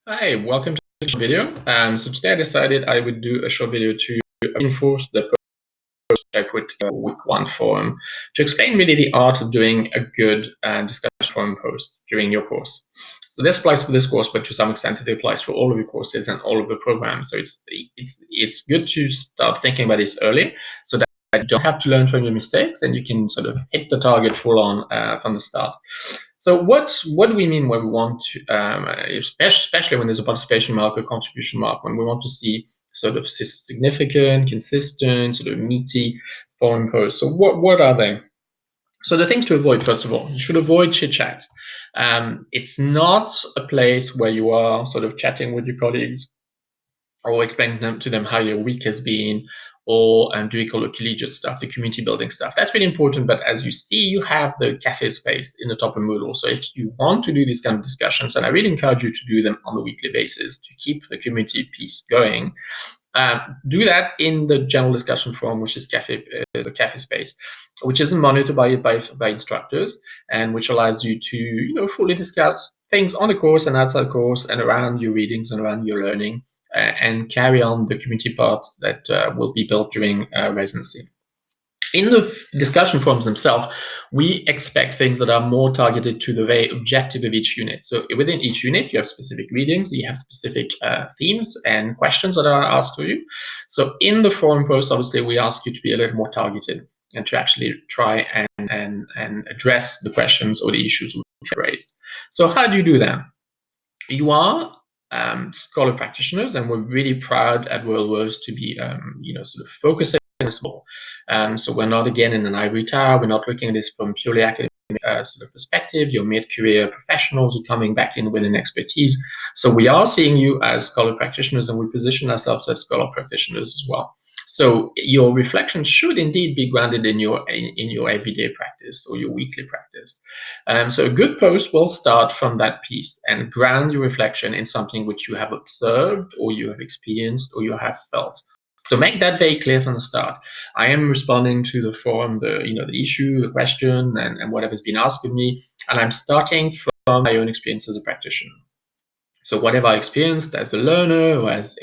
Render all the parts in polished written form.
Hi, welcome to the short video. So today I decided I would do a short video to reinforce the post I put in week one forum to explain really the art of doing a good discussion forum post during your course. So this applies for this course, but to some extent it applies for all of your courses and all of the programs. So it's good to start thinking about this early so that you don't have to learn from your mistakes and you can sort of hit the target full on from the start. So what do we mean when we want to, especially when there's a participation mark or contribution mark, when we want to see sort of significant, consistent, sort of meaty forum posts? So what are they? So the things to avoid, first of all, you should avoid chit chat. It's not a place where you are sort of chatting with your colleagues or explaining to them how your week has been, or doing all the collegiate stuff, the community building stuff. That's really important. But as you see, you have the cafe space in the top of Moodle. So if you want to do these kind of discussions, and I really encourage you to do them on a weekly basis to keep the community piece going, do that in the general discussion forum, which is the cafe space, which isn't monitored by instructors, and which allows you to fully discuss things on the course and outside the course and around your readings and around your learning, and carry on the community part that will be built during residency. In the discussion forums themselves, we expect things that are more targeted to the very objective of each unit. So within each unit, you have specific readings, you have specific themes and questions that are asked of you. So in the forum post, obviously, we ask you to be a little more targeted and to actually try and address the questions or the issues which are raised. So how do you do that? You are scholar practitioners, and we're really proud at WorldWorks to be, sort of focusing on this more. So we're not, again, in an ivory tower. We're not looking at this from purely academic sort of perspective. You're mid-career professionals who are coming back in with an expertise. So we are seeing you as scholar practitioners, and we position ourselves as scholar practitioners as well. So your reflection should indeed be grounded in your everyday practice or your weekly practice. So a good post will start from that piece and ground your reflection in something which you have observed or you have experienced or you have felt. So make that very clear from the start. I am responding to the forum, the issue, the question, and whatever's been asked of me, and I'm starting from my own experience as a practitioner. So whatever I experienced as a learner or as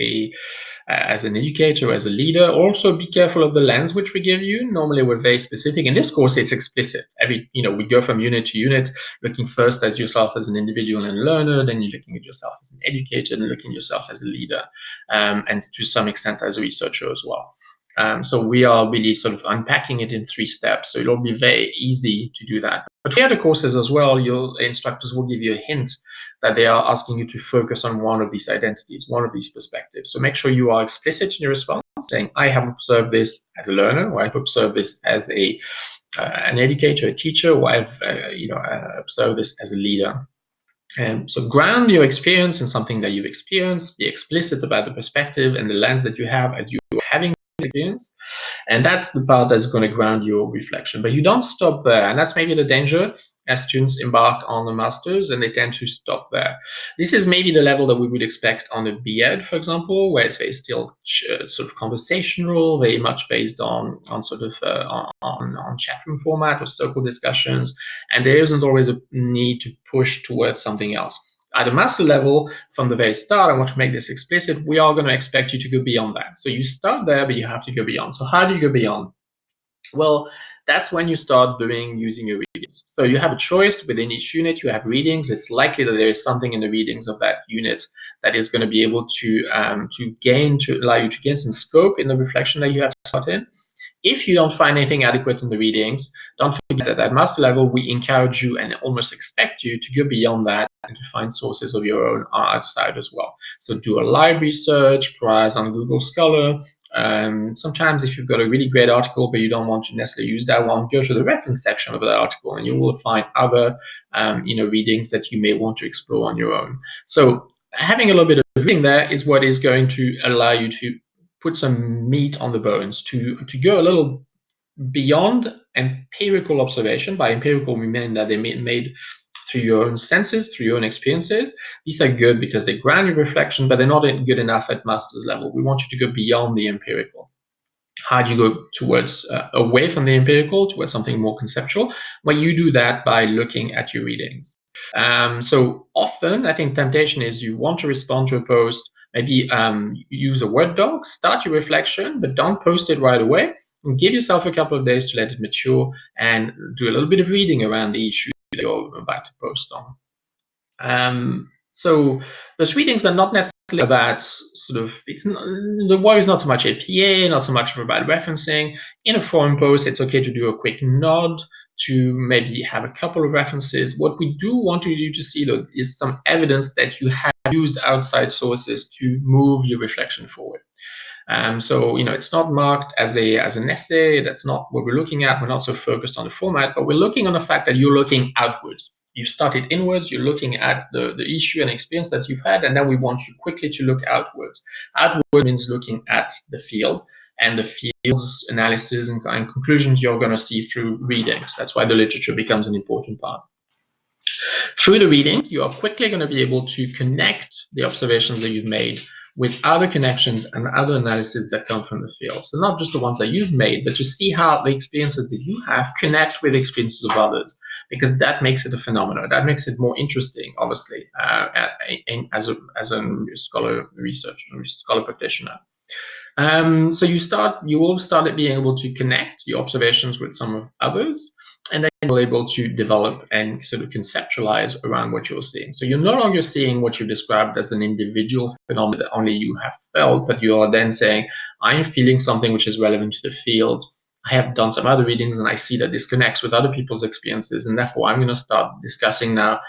an educator, as a leader, also be careful of the lens which we give you. Normally we're very specific. In this course, it's explicit. We go from unit to unit, looking first at yourself as an individual and learner, then you're looking at yourself as an educator, and looking at yourself as a leader, and to some extent as a researcher as well. So we are really sort of unpacking it in 3 steps. So it'll be very easy to do that. But for the other courses as well, your instructors will give you a hint that they are asking you to focus on one of these identities, one of these perspectives. So make sure you are explicit in your response, saying, I have observed this as a learner, or I've observed this as an educator, a teacher, or I've observed this as a leader. So ground your experience in something that you've experienced, be explicit about the perspective and the lens that you have as you're having experience. And that's the part that's going to ground your reflection. But you don't stop there. And that's maybe the danger as students embark on the masters, and they tend to stop there. This is maybe the level that we would expect on a B.Ed, for example, where it's very still sort of conversational, very much based on chat room format or circle discussions. And there isn't always a need to push towards something else. At the master level, from the very start, I want to make this explicit, we are going to expect you to go beyond that. So you start there, but you have to go beyond. So how do you go beyond? Well, that's when you start using your readings. So you have a choice within each unit. You have readings. It's likely that there is something in the readings of that unit that is going to be able to allow you to gain some scope in the reflection that you have started. If you don't find anything adequate in the readings, don't forget that at master level, we encourage you and almost expect you to go beyond that and to find sources of your own outside as well. So do a library search, browse on Google Scholar. Sometimes if you've got a really great article, but you don't want to necessarily use that one, go to the reference section of that article and you will find other readings that you may want to explore on your own. So having a little bit of reading there is what is going to allow you to put some meat on the bones, to go a little beyond empirical observation. By empirical, we mean that they made through your own senses, through your own experiences. These are good because they ground your reflection, but they're not good enough at master's level. We want you to go beyond the empirical. How do you go towards away from the empirical towards something more conceptual? Well, you do that by looking at your readings. So often, I think temptation is you want to respond to a post, maybe use a Word doc, start your reflection, but don't post it right away. And give yourself a couple of days to let it mature and do a little bit of reading around the issue that you're about to post on. So those readings are not necessarily about sort of, the worry is not so much APA, not so much about referencing. In a forum post, it's okay to do a quick nod, to maybe have a couple of references. What we do want you to see, though, is some evidence that you have used outside sources to move your reflection forward. So it's not marked as an essay. That's not what we're looking at. We're not so focused on the format, but we're looking on the fact that you're looking outwards. You started inwards, you're looking at the issue and experience that you've had, and then we want you quickly to look outwards. Outwards means looking at the field, and the field's analysis and conclusions you're going to see through readings. That's why the literature becomes an important part. Through the reading, you are quickly going to be able to connect the observations that you've made with other connections and other analyses that come from the field. So not just the ones that you've made, but to see how the experiences that you have connect with the experiences of others, because that makes it a phenomenon. That makes it more interesting, obviously, as a scholar researcher, scholar practitioner. So you will start being able to connect your observations with some of others, and then you're able to develop and sort of conceptualize around what you're seeing. So you're no longer seeing what you described as an individual phenomenon that only you have felt, but you are then saying, I'm feeling something which is relevant to the field. I have done some other readings and I see that this connects with other people's experiences, and therefore I'm going to start discussing now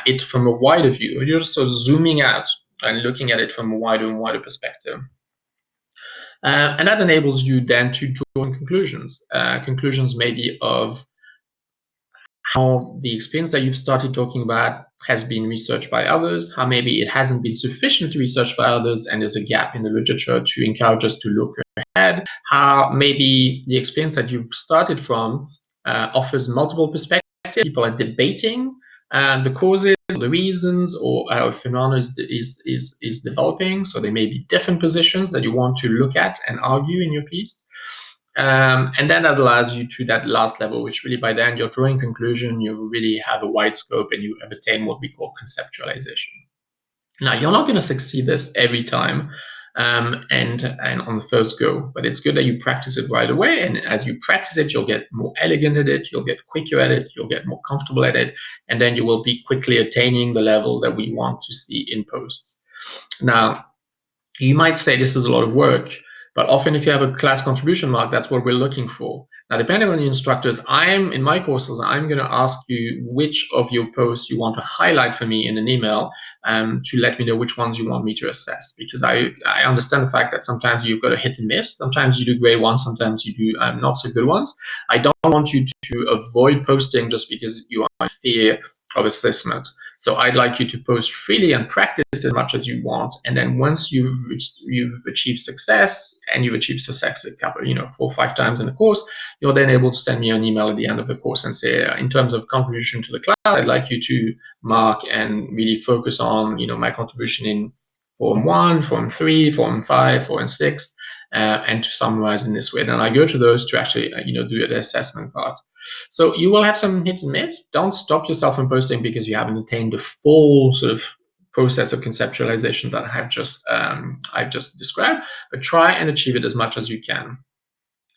it from a wider view. You're sort of zooming out and looking at it from a wider and wider perspective. And that enables you then to draw conclusions. Conclusions maybe of how the experience that you've started talking about has been researched by others, how maybe it hasn't been sufficiently researched by others and there's a gap in the literature to encourage us to look ahead, how maybe the experience that you've started from offers multiple perspectives. People are debating the causes, the reasons, or how a phenomenon is developing. So there may be different positions that you want to look at and argue in your piece. And then that allows you to that last level, which really by then you're drawing conclusion, you really have a wide scope and you have attained what we call conceptualization. Now, you're not going to succeed this every time and on the first go, but it's good that you practice it right away. And as you practice it, you'll get more elegant at it, you'll get quicker at it, you'll get more comfortable at it, and then you will be quickly attaining the level that we want to see in posts. Now, you might say this is a lot of work, but often if you have a class contribution mark, that's what we're looking for. Now, depending on the instructors, in my courses, I'm going to ask you which of your posts you want to highlight for me in an email to let me know which ones you want me to assess. Because I understand the fact that sometimes you've got a hit and miss. Sometimes you do great ones, sometimes you do not so good ones. I don't want you to avoid posting just because you are in fear of assessment. So I'd like you to post freely and practice as much as you want. And then once you've achieved success, and you've achieved success a couple, 4 or 5 times in the course, you're then able to send me an email at the end of the course and say, in terms of contribution to the class, I'd like you to mark and really focus on, my contribution in Form 1, Form 3, Form 5, Form 6, and to summarize in this way. Then I go to those to actually, do the assessment part. So you will have some hit and miss. Don't stop yourself from posting because you haven't attained the full sort of process of conceptualization that I've just described, but try and achieve it as much as you can.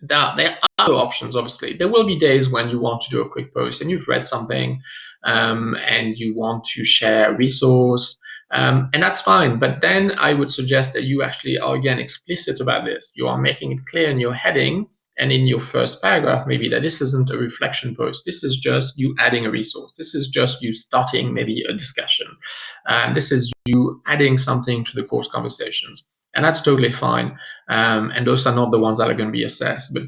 Now, there are other options, obviously. There will be days when you want to do a quick post and you've read something and you want to share a resource, and that's fine. But then I would suggest that you actually are, again, explicit about this. You are making it clear in your heading and in your first paragraph, maybe, that this isn't a reflection post. This is just you adding a resource. This is just you starting maybe a discussion. This is you adding something to the course conversations. And that's totally fine. And those are not the ones that are going to be assessed. But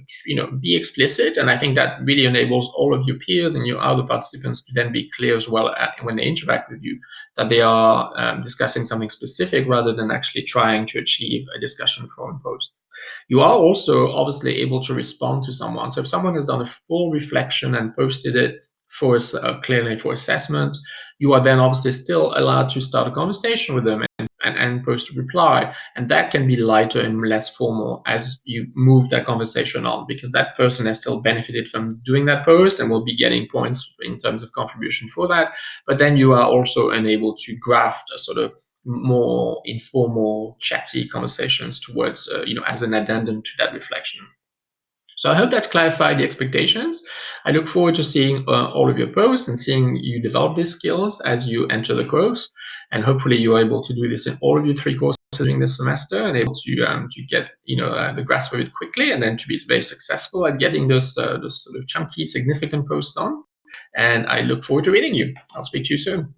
be explicit, and I think that really enables all of your peers and your other participants to then be clear as well when they interact with you, that they are discussing something specific rather than actually trying to achieve a discussion forum post. You are also obviously able to respond to someone. So if someone has done a full reflection and posted it clearly for assessment, you are then obviously still allowed to start a conversation with them and and post a reply. And that can be lighter and less formal as you move that conversation on, because that person has still benefited from doing that post and will be getting points in terms of contribution for that. But then you are also enabled to graft a sort of more informal, chatty conversations towards, as an addendum to that reflection. So I hope that's clarified the expectations. I look forward to seeing all of your posts and seeing you develop these skills as you enter the course. And hopefully you're able to do this in all of your 3 courses during this semester and able to get the grasp of it quickly, and then to be very successful at getting those sort of chunky, significant posts on. And I look forward to reading you. I'll speak to you soon.